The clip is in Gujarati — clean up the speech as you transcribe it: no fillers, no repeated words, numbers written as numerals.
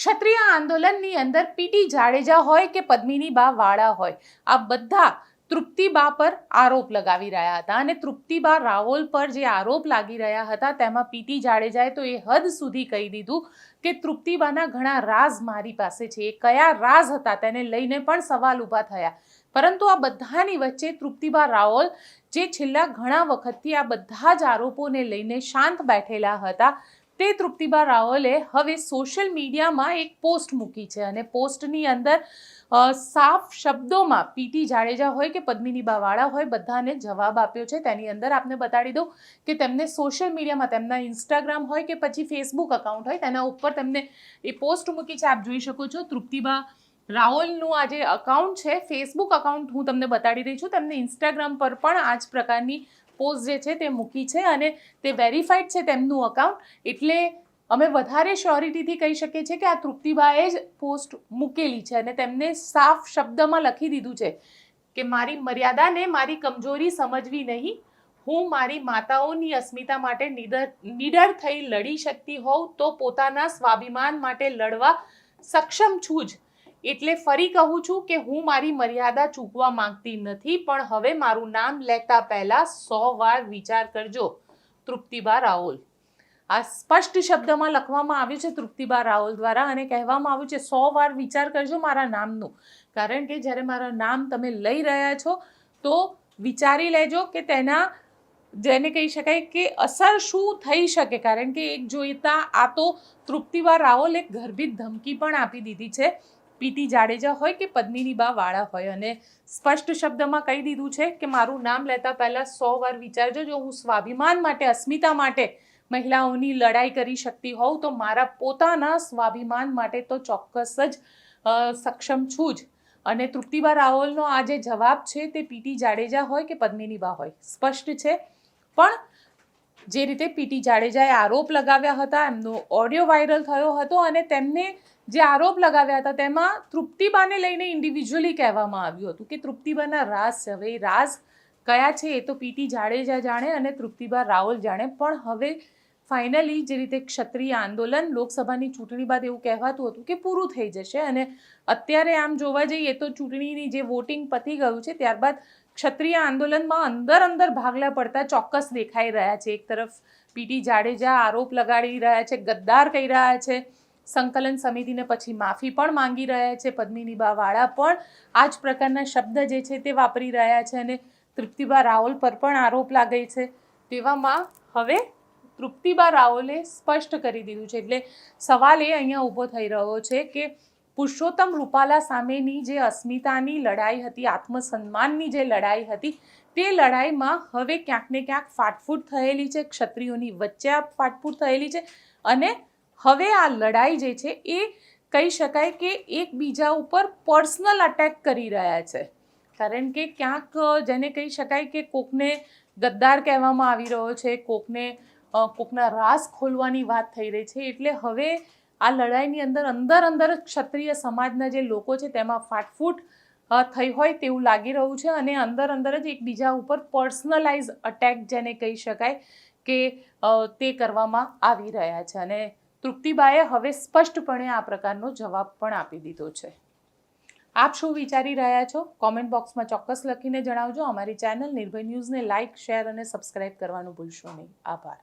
ક્ષત્રિય આંદોલનની અંદર પીટી જાડેજા હોય કે પદ્મિનીબા વાળા હોય, આ બધા તૃપ્તિબા પર આરોપ લગાવી રહ્યા હતા અને તૃપ્તિબા રાવલ પર જે આરોપ લાગી રહ્યા હતા તેમાં પીટી જાડેજાએ તો એ હદ સુધી કહી દીધું કે તૃપ્તિબાના ઘણા રાઝ મારી પાસે છે. એ કયા રાઝ હતા તેને લઈને પણ સવાલ ઊભા થયા. પરંતુ આ બધાની વચ્ચે તૃપ્તિબા રાવલ જે છેલ્લા ઘણા વખતથી આ બધા જ આરોપોને લઈને શાંત બેઠેલા હતા, તે તૃપ્તિબા રાવલે હવે સોશિયલ મીડિયામાં એક પોસ્ટ મૂકી છે અને પોસ્ટની અંદર સાફ શબ્દોમાં પીટી જાડેજા હોય કે પદ્મિનીબા વાળા હોય બધાને જવાબ આપ્યો છે. તેની અંદર આપને બતાડી દઉં કે તેમને સોશિયલ મીડિયામાં તેમના ઇન્સ્ટાગ્રામ હોય કે પછી ફેસબુક અકાઉન્ટ હોય તેના ઉપર તેમને એ પોસ્ટ મૂકી છે. આપ જોઈ શકો છો તૃપ્તિબા રાવલનું આ જે અકાઉન્ટ છે, ફેસબુક અકાઉન્ટ હું તમને બતાડી રહી છું. તેમને ઇન્સ્ટાગ્રામ પર પણ આ જ પ્રકારની પોસ્ટ જે છે તે મૂકી છે અને તે વેરીફાઈડ છે તેમનું અકાઉન્ટ. એટલે અમે વધારે શ્યોરિટીથી કહી શકીએ છીએ કે આ તૃપ્તિબાએ જ પોસ્ટ મૂકેલી છે અને તેમને સાફ શબ્દમાં લખી દીધું છે કે મારી મર્યાદાને મારી કમજોરી સમજવી નહીં. હું મારી માતાઓની અસ્મિતા માટે નીડર થઈ લડી શકતી હોઉં તો પોતાના સ્વાભિમાન માટે લડવા સક્ષમ છું જ. એટલે ફરી કહું છું કે હું મારી મર્યાદા ચૂકવા માંગતી નથી, પણ હવે મારું નામ લેતા પહેલા 100 વાર વિચાર કરજો. તૃપ્તિબા રાવલ. આ સ્પષ્ટ શબ્દમાં લખવામાં આવ્યું છે તૃપ્તિબા રાવલ દ્વારા અને કહેવામાં આવ્યું છે 100 વાર વિચાર કરજો મારા નામનું. કારણ કે જ્યારે મારા નામ તમે લઈ રહ્યા છો તો વિચારી લેજો કે તેના જેને કહી શકાય કે અસર શું થઈ શકે. કારણ કે એક જોઈતા આ તો તૃપ્તિબા રાવલ એક ગર્ભિત ધમકી પણ આપી દીધી છે પીટી જાડેજા હોય કે પદ્મિનીબા વાળા હોય અને સ્પષ્ટ શબ્દમાં કહી દીધું છે કે મારું નામ લેતા પહેલાં 100 વાર વિચારજો. જો હું સ્વાભિમાન માટે, અસ્મિતા માટે મહિલાઓની લડાઈ કરી શકતી હોઉં તો મારા પોતાના સ્વાભિમાન માટે તો ચોક્કસ જ સક્ષમ છું જ. અને તૃપ્તિબા રાવલનો આ જે જવાબ છે તે પીટી જાડેજા હોય કે પદ્મિનીબા હોય સ્પષ્ટ છે. પણ જે રીતે પીટી જાડેજાએ આરોપ લગાવ્યા હતા, એમનો ઓડિયો વાયરલ થયો હતો અને તેમને જે આરોપ લગાવ્યા હતા તેમાં તૃપ્તિબાને લઈને ઇન્ડિવિજ્યુઅલી કહેવામાં આવ્યું હતું કે તૃપ્તિબાના રાઝ છે. હવે એ રાઝ કયા છે એ તો પીટી જાડેજા જાણે અને તૃપ્તિબા રાવલ જાણે. પણ હવે ફાઇનલી જે રીતે ક્ષત્રિય આંદોલન લોકસભાની ચૂંટણી બાદ એવું કહેવાતું હતું કે પૂરું થઈ જશે અને અત્યારે આમ જોવા જઈએ તો ચૂંટણીની જે વોટિંગ પતી ગયું છે ત્યારબાદ ક્ષત્રિય આંદોલનમાં અંદર ભાગલા પડતા ચોક્કસ દેખાઈ રહ્યા છે. એક તરફ પીટી જાડેજા આરોપ લગાડી રહ્યા છે, ગદ્દાર કહી રહ્યા છે, સંકલન સમિતિને પછી માફી પણ માંગી રહ્યા છે, પદ્મિનીબા વાળા પણ આ જ પ્રકારના શબ્દ જે છે તે વાપરી રહ્યા છે અને તૃપ્તિબા રાવલ પર પણ આરોપ લાગે છે. તેવામાં હવે તૃપ્તિબા રાવલે સ્પષ્ટ કરી દીધું છે. એટલે સવાલ એ અહીંયા ઊભો થઈ રહ્યો છે કે પુરુષોત્તમ રૂપાલા સામેની જે અસ્મિતાની લડાઈ હતી, આત્મસન્માનની જે લડાઈ હતી, તે લડાઈમાં હવે ક્યાંક ને ક્યાંક ફાટફૂટ થયેલી છે. ક્ષત્રિયોની વચ્ચે આ ફાટફૂટ થયેલી છે અને હવે આ લડાઈ જે છે એ કહી શકાય કે એકબીજા ઉપર પર્સનલ અટેક કરી રહ્યા છે. કારણ કે ક્યાંક જેને કહી શકાય કે કોકને ગદ્દાર કહેવામાં આવી રહ્યો છે, કોકના રાઝ ખોલવાની વાત થઈ રહી છે. એટલે હવે આ લડાઈની અંદર ક્ષત્રિય સમાજના જે લોકો છે તેમાં ફાટફૂટ થઈ હોય તેવું લાગી રહ્યું છે અને અંદર જ એકબીજા ઉપર પર્સનલાઇઝ અટેક જેને કહી શકાય કે તે કરવામાં આવી રહ્યા છે. અને તૃપ્તિબાએ હવે સ્પષ્ટપણે આ પ્રકારનો જવાબ પણ આપી દીધો છે. આપ શું વિચારી રહ્યા છો? કોમેન્ટ બોક્સમાં ચોક્કસ લખીને જણાવજો. અમારી ચેનલ નિર્ભય ન્યૂઝને લાઇક, શેર અને સબસ્ક્રાઇબ કરવાનું ભૂલશો નહીં. આભાર.